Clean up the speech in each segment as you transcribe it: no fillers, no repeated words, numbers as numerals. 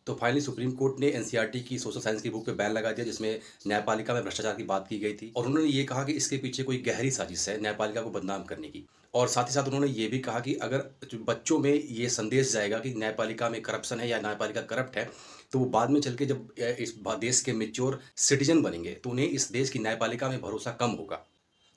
तो finally supreme court ने NCERT की सोशल साइंस की बुक पे बैन लगा दिया, जिसमें न्यायपालिका में भ्रष्टाचार की बात की गई थी। और उन्होंने ये कहा कि इसके पीछे कोई गहरी साजिश है न्यायपालिका को बदनाम करने की। और साथ ही साथ उन्होंने ये भी कहा कि अगर जो बच्चों में ये संदेश जाएगा कि न्यायपालिका में करप्शन है या न्यायपालिका करप्ट है, तो वो बाद में चल के जब इस देश के मेच्योर सिटीजन बनेंगे तो उन्हें इस देश की न्यायपालिका में भरोसा कम होगा।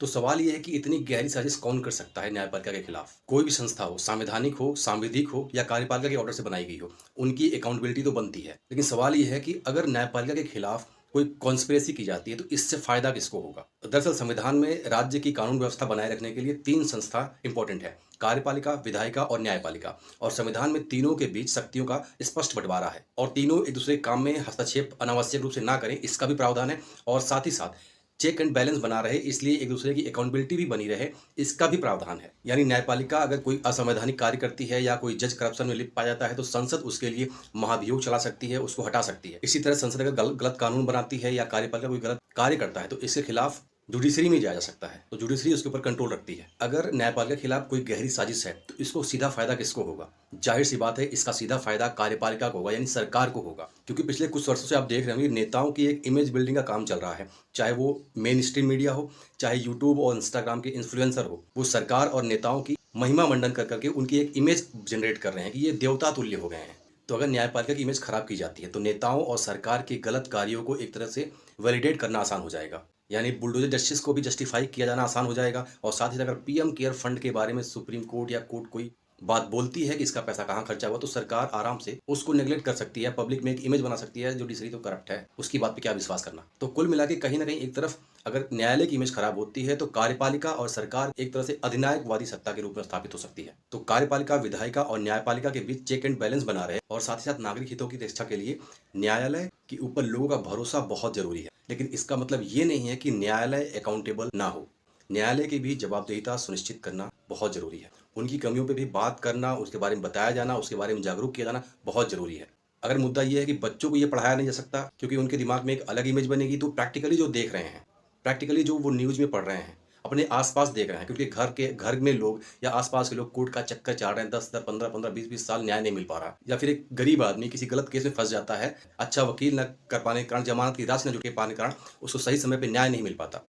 तो सवाल ये है कि इतनी गहरी साजिश कौन कर सकता है न्यायपालिका के खिलाफ? कोई भी संस्था हो, संवैधानिक हो, सांविधिक हो या कार्यपालिका के ऑर्डर से बनाई गई हो, उनकी अकाउंटेबिलिटी तो बनती है। लेकिन सवाल ये है कि अगर न्यायपालिका के खिलाफ कोई कॉन्स्पिरेसी की जाती है तो इससे फायदा किसको होगा? दरअसल संविधान में राज्य की कानून व्यवस्था बनाए रखने के लिए 3 संस्था इंपॉर्टेंट है: कार्यपालिका, विधायिका और न्यायपालिका। और संविधान में तीनों के बीच शक्तियों का स्पष्ट बंटवारा है और तीनों एक दूसरे के काम में हस्तक्षेप अनावश्यक रूप से ना करें, इसका भी प्रावधान है। और साथ ही साथ चेक एंड बैलेंस बना रहे, इसलिए एक दूसरे की अकाउंटेबिलिटी भी बनी रहे, इसका भी प्रावधान है। यानी न्यायपालिका अगर कोई असंवैधानिक कार्य करती है या कोई जज करप्शन में लिप्त पाया जाता है तो संसद उसके लिए महाभियोग चला सकती है, उसको हटा सकती है। इसी तरह संसद अगर गलत कानून बनाती है या कार्यपालिका कोई गलत कार्य करता है तो इसके खिलाफ जुडिशरी में जाया जा सकता है, तो जुडिशरी उसके ऊपर कंट्रोल रखती है। अगर न्यायपालिका के खिलाफ कोई गहरी साजिश है तो इसको सीधा फायदा किसको होगा? जाहिर सी बात है, इसका सीधा फायदा कार्यपालिका को होगा, यानी सरकार को होगा। क्योंकि पिछले कुछ वर्षों से आप देख रहे होंगे नेताओं की एक इमेज बिल्डिंग का काम चल रहा है, चाहे वो मेन स्ट्रीम मीडिया हो, चाहे यूट्यूब और इंस्टाग्राम के इन्फ्लुएंसर हो। वो सरकार और नेताओं की महिमा मंडन कर करके उनकी एक इमेज जनरेट कर रहे हैं कि ये देवता तुल्य हो गए हैं। तो अगर न्यायपालिका की इमेज खराब की जाती है तो नेताओं और सरकार के गलत कार्यों को एक तरह से वैलिडेट करना आसान हो जाएगा, यानी बुलडोजर जस्टिस को भी जस्टिफाई किया जाना आसान हो जाएगा। और साथ ही साथ अगर पीएम केयर फंड के बारे में सुप्रीम कोर्ट या कोर्ट कोई बात बोलती है कि इसका पैसा कहाँ खर्चा हुआ, तो सरकार आराम से उसको नेगलेक्ट कर सकती है, पब्लिक में एक इमेज बना सकती है जुडिशरी तो करप्ट है, उसकी बात पे क्या विश्वास करना। तो कुल मिला के कहीं ना कहीं एक तरफ अगर न्यायालय की इमेज खराब होती है तो कार्यपालिका और सरकार एक तरह से अधिनायकवादी सत्ता के रूप में स्थापित हो सकती है। तो कार्यपालिका, विधायिका और न्यायपालिका के बीच चेक एंड बैलेंस बना रहे और साथ ही साथ नागरिक हितों की रक्षा के लिए न्यायालय के ऊपर लोगों का भरोसा बहुत जरूरी है। लेकिन इसका मतलब ये नहीं है कि न्यायालय अकाउंटेबल ना हो। न्यायालय की भी जवाबदेहिता सुनिश्चित करना बहुत जरूरी है। उनकी कमियों पे भी बात करना, उसके बारे में बताया जाना, उसके बारे में जागरूक किया जाना बहुत जरूरी है। अगर मुद्दा ये है कि बच्चों को ये पढ़ाया नहीं जा सकता क्योंकि उनके दिमाग में एक अलग इमेज बनेगी, तो प्रैक्टिकली जो देख रहे हैं, प्रैक्टिकली जो वो न्यूज में पढ़ रहे हैं, अपने आसपास देख रहे हैं, क्योंकि घर में लोग या आसपास के लोग कोर्ट का चक्कर चाट रहे हैं, 10 15 15 20 साल न्याय नहीं मिल पा रहा, या फिर एक गरीब आदमी किसी गलत केस में फंस जाता है, अच्छा वकील न कर पाने के कारण, जमानत की राशि न जुटा पाने के कारण उसको सही समय पे न्याय नहीं मिल पाता।